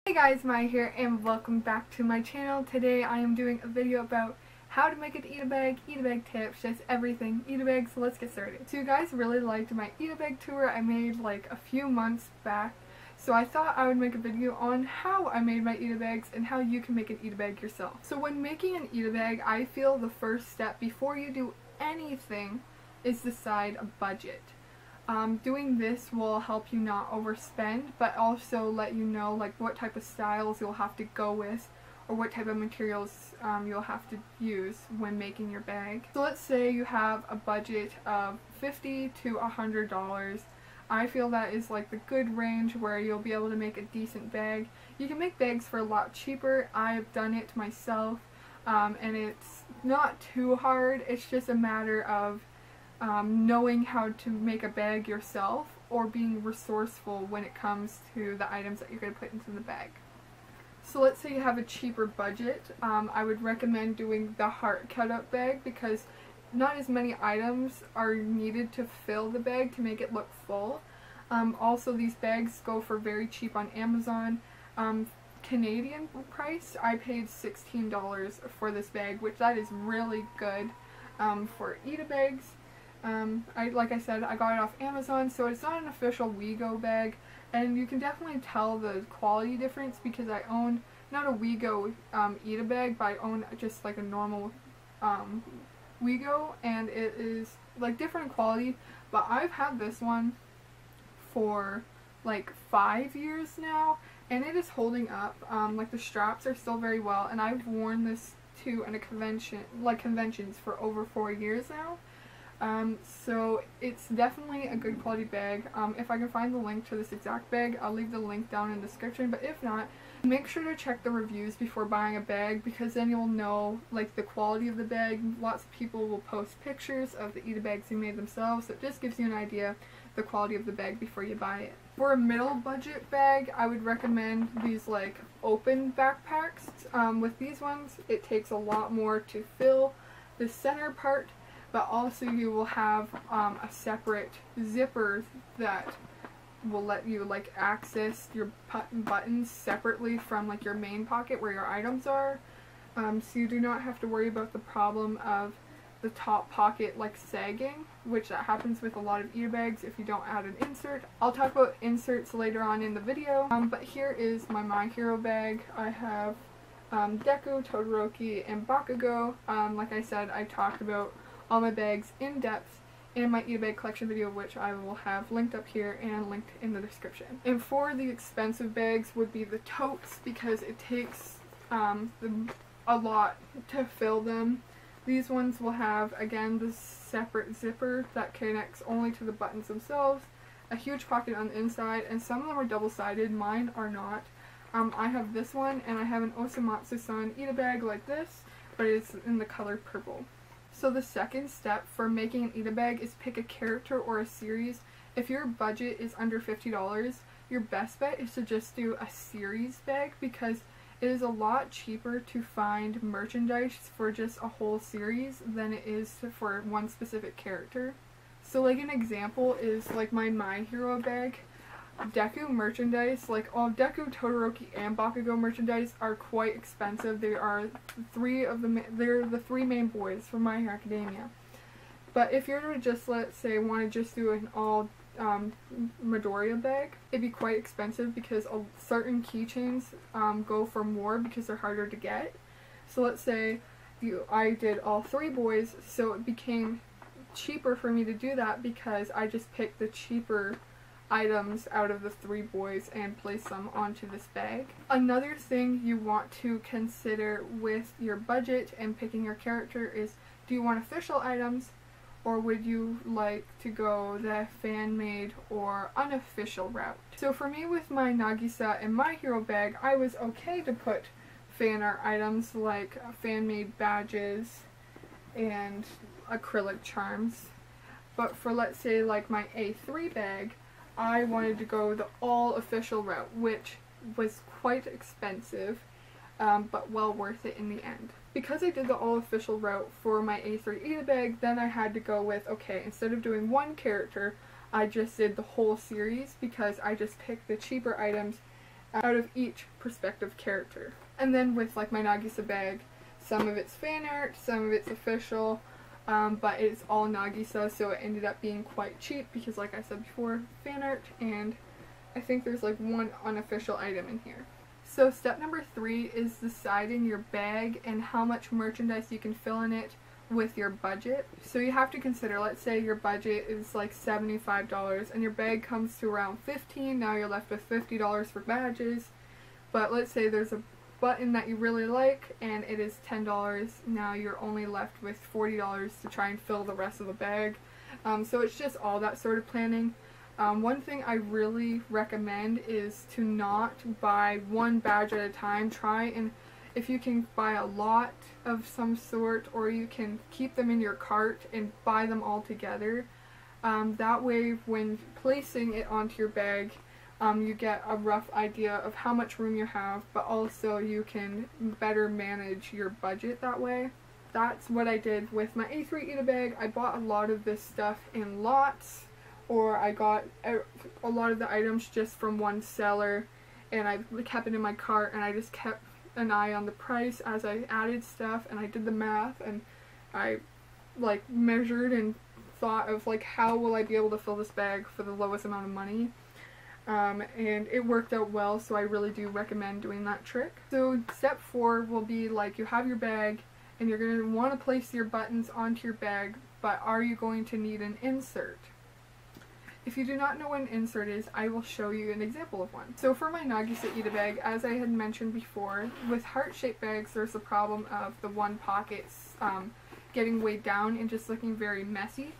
Hey guys, Maya here and welcome back to my channel. Today I am doing a video about how to make an eat-a-bag tips, just everything eat-a-bag, so let's get started. So you guys really liked my eat-a-bag tour I made like a few months back, so I thought I would make a video on how I made my eat-a-bags and how you can make an eat-a-bag yourself. So when making an eat-a-bag, I feel the first step before you do anything is decide a budget. Doing this will help you not overspend, but also let you know like what type of styles you'll have to go with or what type of materials you'll have to use when making your bag. So let's say you have a budget of $50 to $100. I feel that is like the good range where you'll be able to make a decent bag. You can make bags for a lot cheaper. I've done it myself, and it's not too hard. It's just a matter of knowing how to make a bag yourself or being resourceful when it comes to the items that you're going to put into the bag. So let's say you have a cheaper budget. I would recommend doing the heart cutout bag because not as many items are needed to fill the bag to make it look full. Also, these bags go for very cheap on Amazon. Canadian price, I paid $16 for this bag, which that is really good for eat-a-bags. Like I said, I got it off Amazon, so it's not an official WeGo bag, and you can definitely tell the quality difference because I own not a WeGo eat-a-bag, but I own just like a normal WeGo, and it is like different quality, but I've had this one for like 5 years now, and it is holding up. Like the straps are still very well, and I've worn this to conventions for over 4 years now. So it's definitely a good quality bag. If I can find the link to this exact bag, I'll leave the link down in the description, but if not, make sure to check the reviews before buying a bag because then you'll know like the quality of the bag. Lots of people will post pictures of the eat-a-bags they made themselves, so it just gives you an idea the quality of the bag before you buy it. For a middle budget bag, I would recommend these like open backpacks. With these ones, it takes a lot more to fill the center part, but also you will have a separate zipper that will let you like access your buttons separately from like your main pocket where your items are. So you do not have to worry about the problem of the top pocket like sagging, which that happens with a lot of eat-a-bags if you don't add an insert. I'll talk about inserts later on in the video, but here is my My Hero bag. I have Deku, Todoroki, and Bakugo. Like I said, I talked about all my bags in depth in my eat-a-bag collection video, which I will have linked up here and linked in the description. And for the expensive bags would be the totes because it takes a lot to fill them. These ones will have, again, the separate zipper that connects only to the buttons themselves, a huge pocket on the inside, and some of them are double-sided. Mine are not. I have this one, and I have an Osamatsu-san eat-a-bag like this, but it's in the color purple. So the second step for making an eat-a-bag is pick a character or a series. If your budget is under $50, your best bet is to just do a series bag because it is a lot cheaper to find merchandise for just a whole series than it is for one specific character. So like an example is like my My Hero bag. Deku merchandise, like all Deku, Todoroki, and Bakugo merchandise are quite expensive. They are they're the three main boys from My Hero Academia. But if you're to just, let's say, want to just do an all Midoriya bag, it'd be quite expensive because certain keychains go for more because they're harder to get. So let's say I did all three boys, so it became cheaper for me to do that because I just picked the cheaper items out of the three boys and place them onto this bag. Another thing you want to consider with your budget and picking your character is, do you want official items or would you like to go the fan-made or unofficial route? So for me with my Nagisa and My Hero bag, I was okay to put fan art items like fan-made badges and acrylic charms. But for, let's say, like my A3 bag, I wanted to go the all-official route, which was quite expensive, but well worth it in the end. Because I did the all-official route for my A3 eat-a-bag, then I had to go with, okay, instead of doing one character, I just did the whole series because I just picked the cheaper items out of each prospective character. And then with like my Nagisa bag, some of it's fan art, some of it's official, but it's all Nagisa, so it ended up being quite cheap because, like I said before, fan art, and I think there's like one unofficial item in here. So step number 3 is deciding your bag and how much merchandise you can fill in it with your budget. So you have to consider, let's say your budget is like $75 and your bag comes to around $15, now you're left with $50 for badges, but let's say there's a button that you really like and it is $10, now you're only left with $40 to try and fill the rest of the bag. So it's just all that sort of planning. One thing I really recommend is to not buy one badge at a time. Try and, if you can, buy a lot of some sort, or you can keep them in your cart and buy them all together. That way when placing it onto your bag, you get a rough idea of how much room you have, but also you can better manage your budget that way. That's what I did with my A3 ITABAG. I bought a lot of this stuff in lots, or I got a lot of the items just from one seller, and I kept it in my cart, and I just kept an eye on the price as I added stuff, and I did the math, and I like measured and thought of like how will I be able to fill this bag for the lowest amount of money. And it worked out well, so I really do recommend doing that trick. So step 4 will be like you have your bag and you're going to want to place your buttons onto your bag, but are you going to need an insert? If you do not know what an insert is, I will show you an example of one. So for my Nagisa ITABAG, as I had mentioned before, with heart-shaped bags there's the problem of the one pockets getting weighed down and just looking very messy.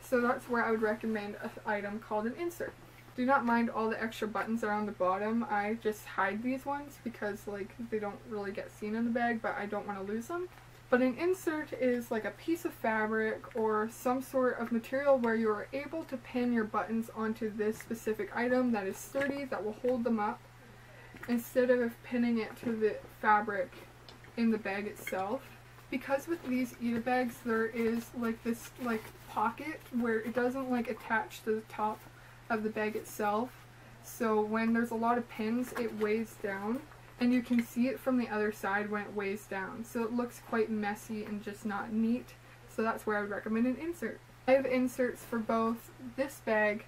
So that's where I would recommend an item called an insert. Do not mind all the extra buttons that are on the bottom. I just hide these ones because like they don't really get seen in the bag, but I don't want to lose them. But an insert is like a piece of fabric or some sort of material where you are able to pin your buttons onto this specific item that is sturdy, that will hold them up, instead of pinning it to the fabric in the bag itself. Because with these ITABAGs there is like this like pocket where it doesn't like attach to the top of the bag itself, so when there's a lot of pins it weighs down, and you can see it from the other side when it weighs down, so it looks quite messy and just not neat. So that's where I would recommend an insert. I have inserts for both this bag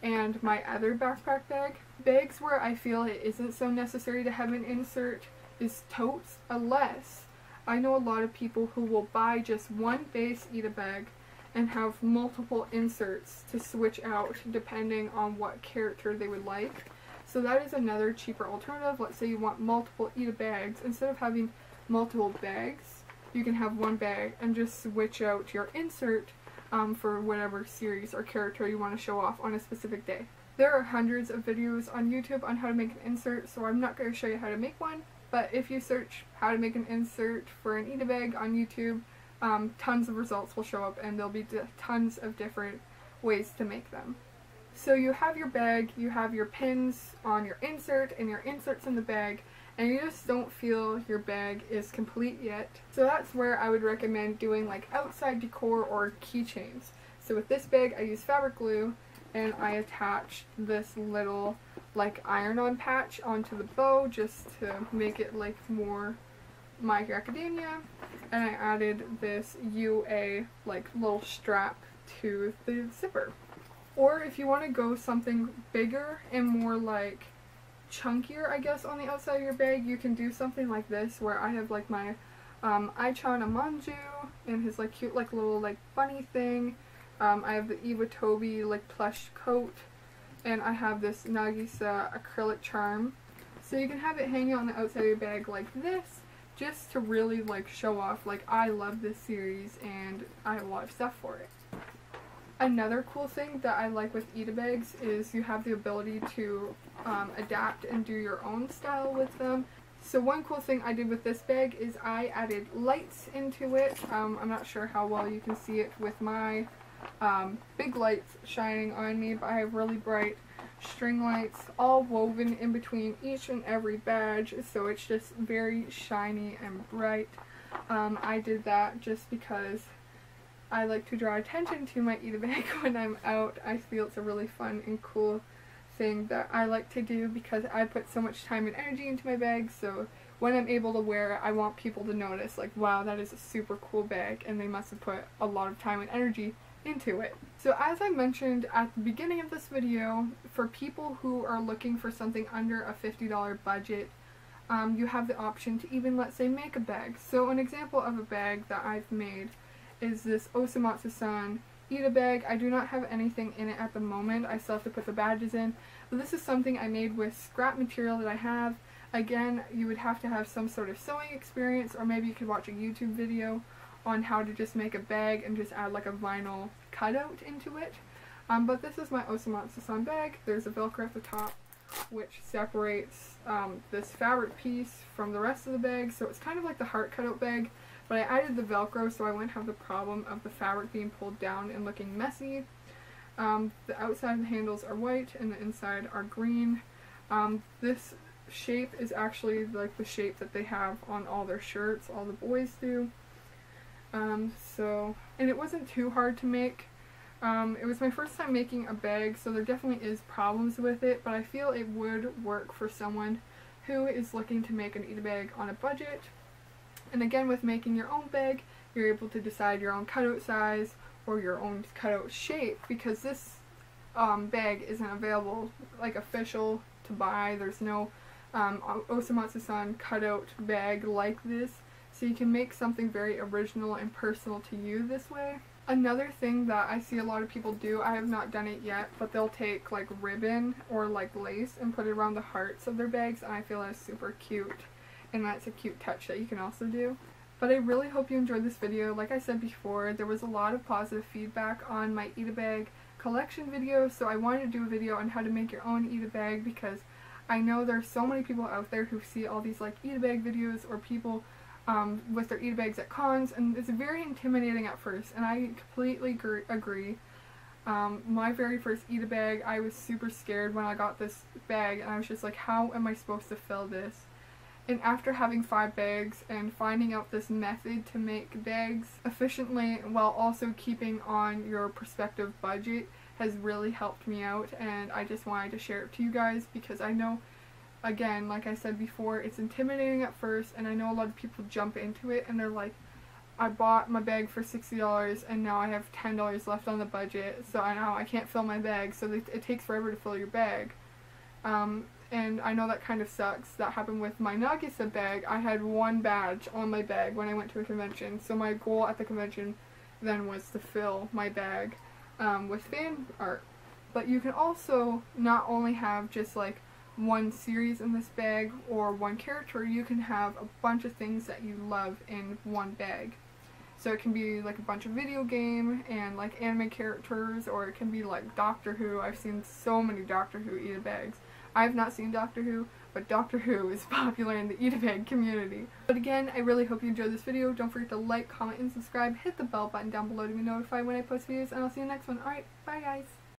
and my other backpack bag. Bags where I feel it isn't so necessary to have an insert is totes, unless I know a lot of people who will buy just one base ITABAG and have multiple inserts to switch out depending on what character they would like. So that is another cheaper alternative. Let's say you want multiple ITABAGs. Instead of having multiple bags, you can have one bag and just switch out your insert for whatever series or character you want to show off on a specific day. There are hundreds of videos on YouTube on how to make an insert, so I'm not going to show you how to make one, but if you search how to make an insert for an ITABAG on YouTube, tons of results will show up, and there'll be tons of different ways to make them. So you have your bag, you have your pins on your insert and your inserts in the bag, and you just don't feel your bag is complete yet. So that's where I would recommend doing like outside decor or keychains. So with this bag I use fabric glue, and I attached this little like iron-on patch onto the bow just to make it like more My Hero Academia, and I added this UA like little strap to the zipper. Or if you want to go something bigger and more like chunkier, I guess, on the outside of your bag, you can do something like this, where I have like my Aichan Amanju and his like cute like little like bunny thing. I have the Iwatobi like plush coat, and I have this Nagisa acrylic charm. So you can have it hanging on the outside of your bag like this, just to really like show off like I love this series and I have a lot of stuff for it. Another cool thing that I like with ITABAGs is you have the ability to adapt and do your own style with them. So one cool thing I did with this bag is I added lights into it. I'm not sure how well you can see it with my big lights shining on me, but I have really bright string lights all woven in between each and every badge, so it's just very shiny and bright. I did that just because I like to draw attention to my ITABAG when I'm out. I feel it's a really fun and cool thing that I like to do because I put so much time and energy into my bag, so when I'm able to wear it, I want people to notice, like, wow, that is a super cool bag, and they must have put a lot of time and energy into it. So as I mentioned at the beginning of this video, for people who are looking for something under a $50 budget, you have the option to even, let's say, make a bag. So an example of a bag that I've made is this Osomatsu-san ITABAG. I do not have anything in it at the moment. I still have to put the badges in. But this is something I made with scrap material that I have. Again, you would have to have some sort of sewing experience, or maybe you could watch a YouTube video on how to just make a bag and just add like a vinyl cutout into it. But this is my Osomatsu-san bag. There's a Velcro at the top which separates this fabric piece from the rest of the bag, so it's kind of like the heart cutout bag, but I added the Velcro so I wouldn't have the problem of the fabric being pulled down and looking messy. The outside of the handles are white and the inside are green. This shape is actually like the shape that they have on all their shirts, all the boys do. And it wasn't too hard to make. It was my first time making a bag, so there definitely is problems with it, but I feel it would work for someone who is looking to make an ITABAG on a budget. And again, with making your own bag, you're able to decide your own cutout size or your own cutout shape, because this bag isn't available like official to buy. There's no Osomatsu-san cutout bag like this, so you can make something very original and personal to you this way. Another thing that I see a lot of people do, I have not done it yet, but they'll take like ribbon or like lace and put it around the hearts of their bags, and I feel that's super cute, and that's a cute touch that you can also do. But I really hope you enjoyed this video. Like I said before, there was a lot of positive feedback on my ITABAG collection video, so I wanted to do a video on how to make your own ITABAG, because I know there's so many people out there who see all these like ITABAG videos or people with their ITABAGs at cons, and it's very intimidating at first, and I completely agree. My very first ITABAG, I was super scared when I got this bag, and I was just like, how am I supposed to fill this? And after having 5 bags and finding out this method to make bags efficiently while also keeping on your prospective budget has really helped me out, and I just wanted to share it to you guys because I know, again, like I said before, it's intimidating at first, and I know a lot of people jump into it and they're like, I bought my bag for $60 and now I have $10 left on the budget, so I know I can't fill my bag, so it takes forever to fill your bag. And I know that kind of sucks. That happened with my Nagisa bag. I had 1 badge on my bag when I went to a convention, so my goal at the convention then was to fill my bag with fan art. But you can also not only have just like 1 series in this bag or 1 character, you can have a bunch of things that you love in 1 bag. So it can be like a bunch of video game and like anime characters, or it can be like Doctor Who. I've seen so many Doctor Who ITABAGs. I've not seen Doctor Who, but Doctor Who is popular in the ITABAG community. But again, I really hope you enjoyed this video. Don't forget to like, comment, and subscribe. Hit the bell button down below to be notified when I post videos, and I'll see you in the next one. Alright, bye guys!